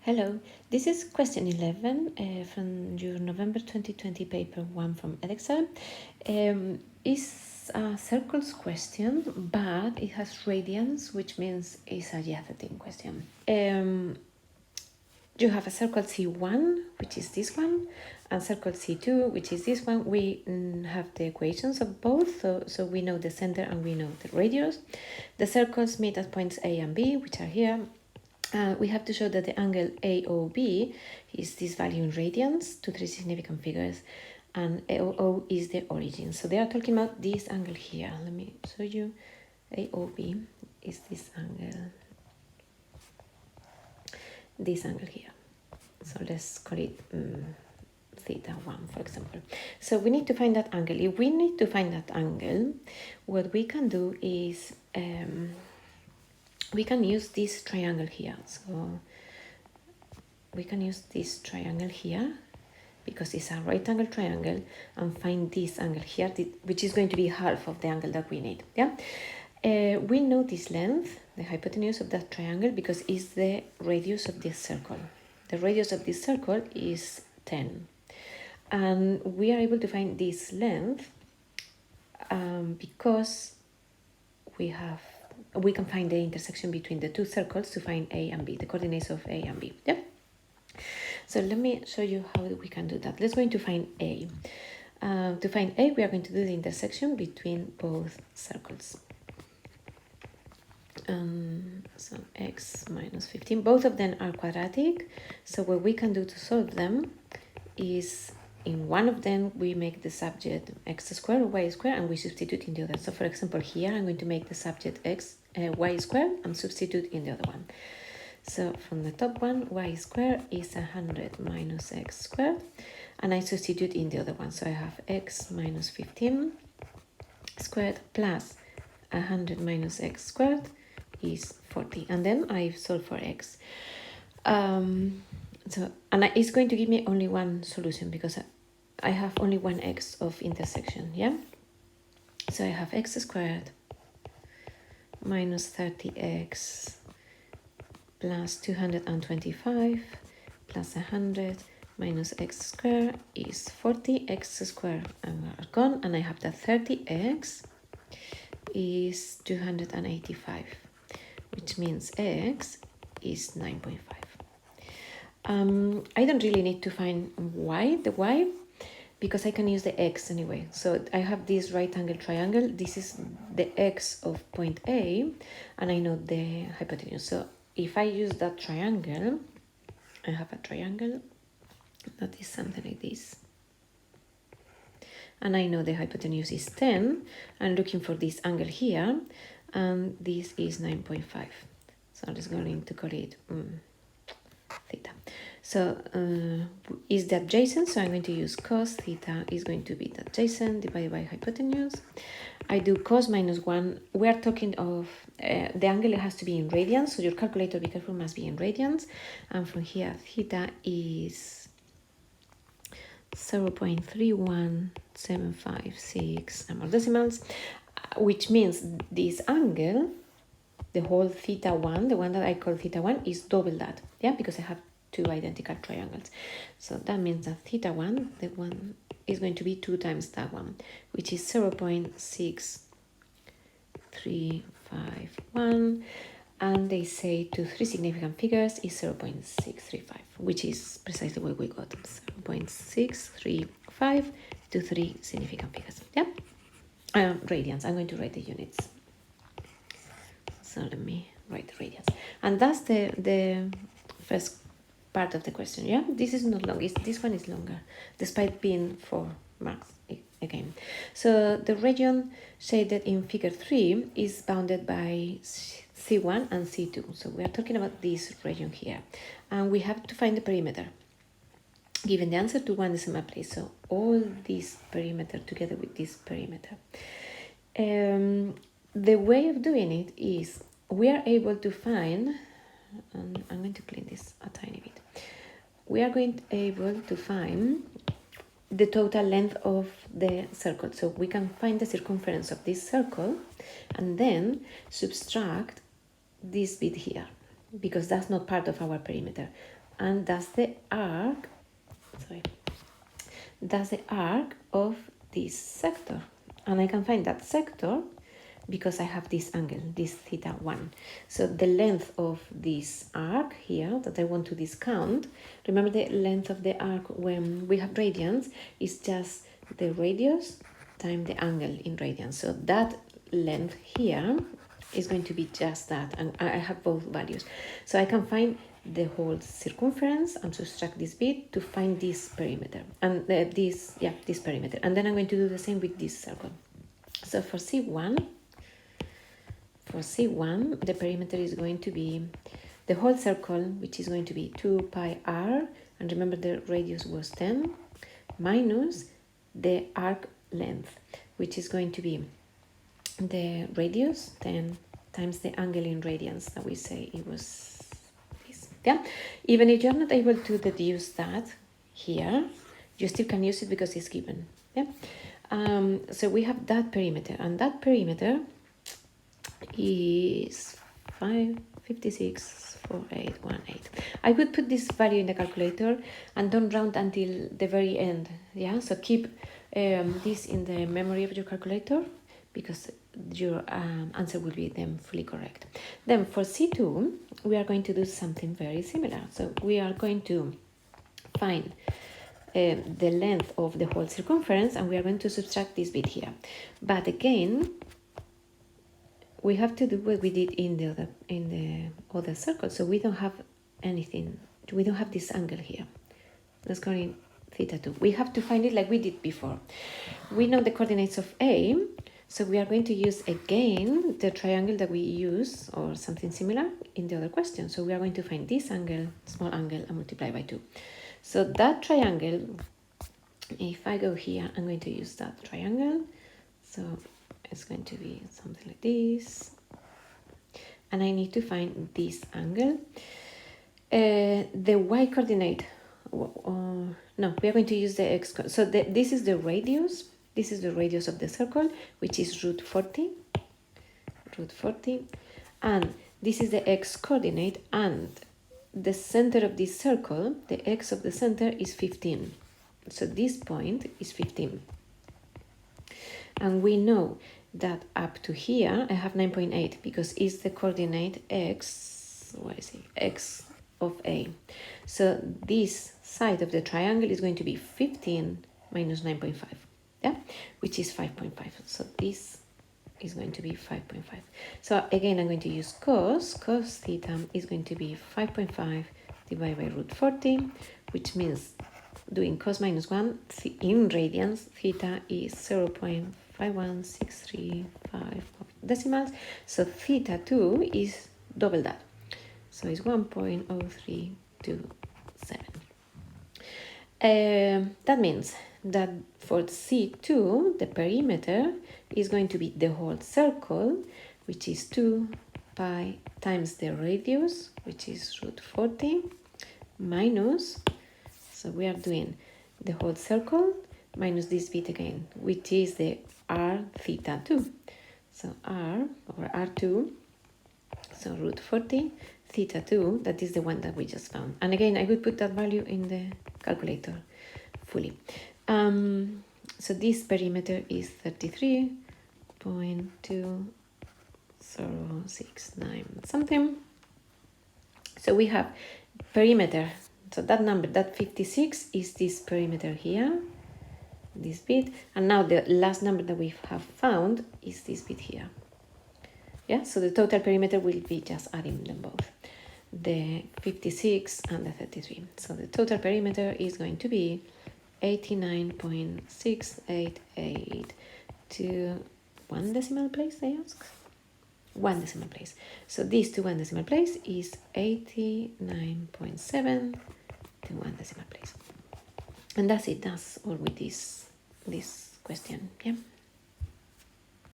Hello, this is question 11 from your November 2020 paper 1 from Edexcel. It's a circles question, but it has radians, which means it's a Yathatin question. You have a circle C1, which is this one, and circle C2, which is this one. We have the equations of both, so we know the center and we know the radius. The circles meet at points A and B, which are here. We have to show that the angle AOB is this value in radians, 3 significant figures, and AOO is the origin. So they are talking about this angle here. Let me show you. AOB is this angle here. So let's call it theta 1, for example. So we need to find that angle. If we need to find that angle, what we can do is we can use this triangle here. So we can use this triangle here because it's a right angle triangle, and find this angle here, which is going to be half of the angle that we need. Yeah. We know this length, the hypotenuse of that triangle, because it's the radius of this circle. The radius of this circle is 10. And we are able to find this length because we can find the intersection between the two circles to find A and B, the coordinates of A and B. Yeah. So let me show you how we can do that. Let's go to find A. To find A, we are going to do the intersection between both circles. So x minus 15, both of them are quadratic. So what we can do to solve them is, in one of them we make the subject x squared or y squared, and we substitute in the other. So for example, here I'm going to make the subject y squared and substitute in the other one. So from the top one, y squared is 100 minus x squared, and I substitute in the other one. So I have x minus 15 squared plus 100 minus x squared is 40, and then I solve for x. It's going to give me only one solution because I have only one x of intersection. Yeah. So I have x squared minus 30x plus 225 plus 100 minus x squared is 40. X squared are gone, and I have that 30x is 285, which means x is 9.5. I don't really need to find the y, because I can use the x anyway. So I have this right angle triangle. This is the x of point A, and I know the hypotenuse. So if I use that triangle, I have a triangle that is something like this. And I know the hypotenuse is 10. I'm looking for this angle here, and this is 9.5. So I'm just going to call it theta. So is the adjacent, so I'm going to use cos. Theta is going to be the adjacent divided by hypotenuse. I do cos minus 1. We are talking of the angle has to be in radians, so your calculator, be careful, must be in radians. And from here, theta is 0.31756 number of decimals, which means this angle, the whole theta 1, the one that I call theta 1, is double that. Yeah, because I have two identical triangles. So that means that theta 1, the one is going to be 2 times that one, which is 0.6351, and they say to 3 significant figures is 0.635, which is precisely what we got, 0.635 to 3 significant figures. Yeah. Radians. I'm going to write the units. So let me write the radians, and that's the first part of the question. Yeah, this is not long. This one is longer, despite being 4 marks again. So the region shaded in figure 3 is bounded by C1 and C2. So we are talking about this region here, and we have to find the perimeter given the answer to one decimal place. So all this perimeter together with this perimeter. The way of doing it is we are able to find, and I'm going to clean this a tiny bit. We are going to be able to find the total length of the circle. So we can find the circumference of this circle and then subtract this bit here, because that's not part of our perimeter. and that's the arc, sorry, that's the arc of this sector. And I can find that sector because I have this angle, this theta 1. So the length of this arc here that I want to discount, remember the length of the arc when we have radians is just the radius times the angle in radians. So that length here is going to be just that, and I have both values. So I can find the whole circumference and subtract this bit to find this perimeter, and this perimeter. And then I'm going to do the same with this circle. So for C1, the perimeter is going to be the whole circle, which is going to be 2 pi r, and remember the radius was 10, minus the arc length, which is going to be the radius 10 times the angle in radians that we say it was this. Yeah, even if you're not able to deduce that here, you still can use it because it's given. Yeah. So we have that perimeter, and that perimeter is 556.4818. I would put this value in the calculator and don't round until the very end. Yeah, so keep this in the memory of your calculator because your answer will be then fully correct. Then for C2, we are going to do something very similar. So we are going to find the length of the whole circumference, and we are going to subtract this bit here. But again, we have to do what we did in the other circle. So we don't have anything. We don't have this angle here. Let's go in theta 2. We have to find it like we did before. We know the coordinates of A, so we are going to use again the triangle that we use or something similar in the other question. So we are going to find this angle, small angle, and multiply by 2. So that triangle, if I go here, I'm going to use that triangle. So it's going to be something like this. And I need to find this angle. The y coordinate, no, we are going to use the x. So this is the radius. This is the radius of the circle, which is root 40. And this is the x coordinate, and the center of this circle, the x of the center is 15. So this point is 15. And we know that up to here, I have 9.8 because it's the coordinate x, what is it? X of A. So this side of the triangle is going to be 15 minus 9.5, yeah, which is 5.5. So this is going to be 5.5. So again, I'm going to use cos theta is going to be 5.5 divided by root 40, which means doing cos minus 1 in radians, theta is 0.51635 decimals. So theta 2 is double that. So it's 1.0327. That means that for C2, the perimeter is going to be the whole circle, which is 2 pi times the radius, which is root 40, minus, so we are doing the whole circle minus this bit again, which is the r theta 2. So r or r2, so root 40 theta 2, that is the one that we just found. And again, I would put that value in the calculator fully. So this perimeter is 33.2069 something. So we have perimeter. So that number, that 56, is this perimeter here, this bit. And now the last number that we have found is this bit here. Yeah, so the total perimeter will be just adding them both, the 56 and the 33. So the total perimeter is going to be 89.688 to 1 decimal place, I ask? 1 decimal place. So this to 1 decimal place is 89.7 to 1 decimal place. And that's it. That's all with this question. Yeah.